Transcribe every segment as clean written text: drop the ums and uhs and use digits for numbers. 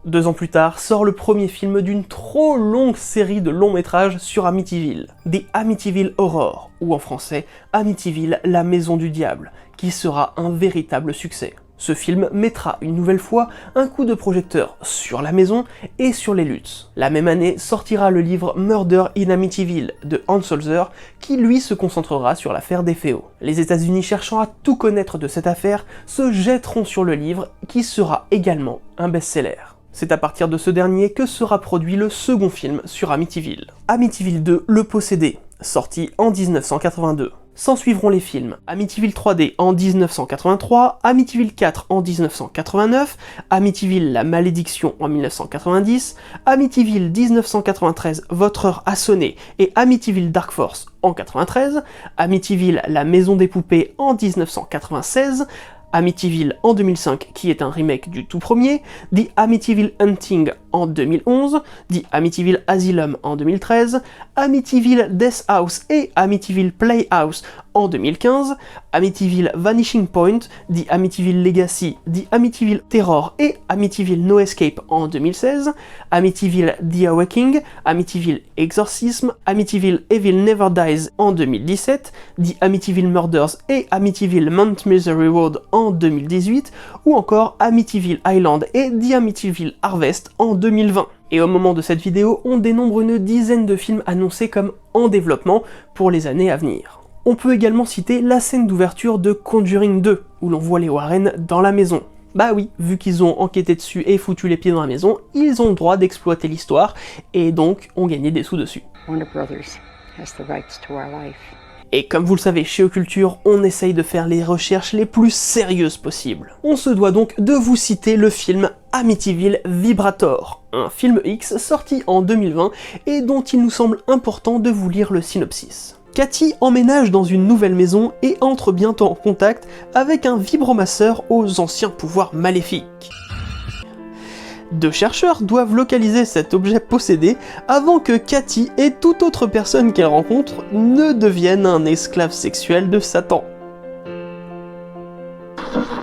2 ans plus tard, sort le premier film d'une trop longue série de longs métrages sur Amityville, The Amityville Horror, ou en français, Amityville, la maison du diable, qui sera un véritable succès. Ce film mettra une nouvelle fois un coup de projecteur sur la maison et sur les Lutz. La même année sortira le livre Murder in Amityville de Hans Holzer, qui lui se concentrera sur l'affaire des Féaux. Les États-Unis, cherchant à tout connaître de cette affaire, se jetteront sur le livre, qui sera également un best-seller. C'est à partir de ce dernier que sera produit le second film sur Amityville. Amityville 2, Le Possédé, sorti en 1982. S'en suivront les films Amityville 3D en 1983, Amityville 4 en 1989, Amityville la malédiction en 1990, Amityville 1993 Votre heure a sonné et Amityville Dark Force en 1993, Amityville la maison des poupées en 1996, Amityville en 2005, qui est un remake du tout premier, The Amityville Hunting en 2011, The Amityville Asylum en 2013, Amityville Death House et Amityville Playhouse en 2015, Amityville Vanishing Point, The Amityville Legacy, The Amityville Terror et Amityville No Escape en 2016, Amityville The Awakening, Amityville Exorcism, Amityville Evil Never Dies en 2017, The Amityville Murders et Amityville Mount Misery Road en 2018, ou encore Amityville Island et The Amityville Harvest en 2020. Et au moment de cette vidéo, on dénombre une dizaine de films annoncés comme en développement pour les années à venir. On peut également citer la scène d'ouverture de Conjuring 2, où l'on voit les Warren dans la maison. Bah oui, vu qu'ils ont enquêté dessus et foutu les pieds dans la maison, ils ont le droit d'exploiter l'histoire, et donc ont gagné des sous dessus. Warner Brothers has the rights to our life. Et comme vous le savez, chez Occulture, on essaye de faire les recherches les plus sérieuses possibles. On se doit donc de vous citer le film Amityville Vibrator, un film X sorti en 2020 et dont il nous semble important de vous lire le synopsis. Cathy emménage dans une nouvelle maison et entre bientôt en contact avec un vibromasseur aux anciens pouvoirs maléfiques. 2 chercheurs doivent localiser cet objet possédé avant que Cathy et toute autre personne qu'elle rencontre ne deviennent un esclave sexuel de Satan.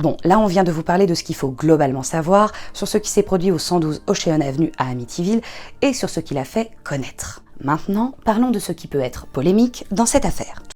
Bon, là on vient de vous parler de ce qu'il faut globalement savoir sur ce qui s'est produit au 112 Ocean Avenue à Amityville et sur ce qu'il a fait connaître. Maintenant, parlons de ce qui peut être polémique dans cette affaire.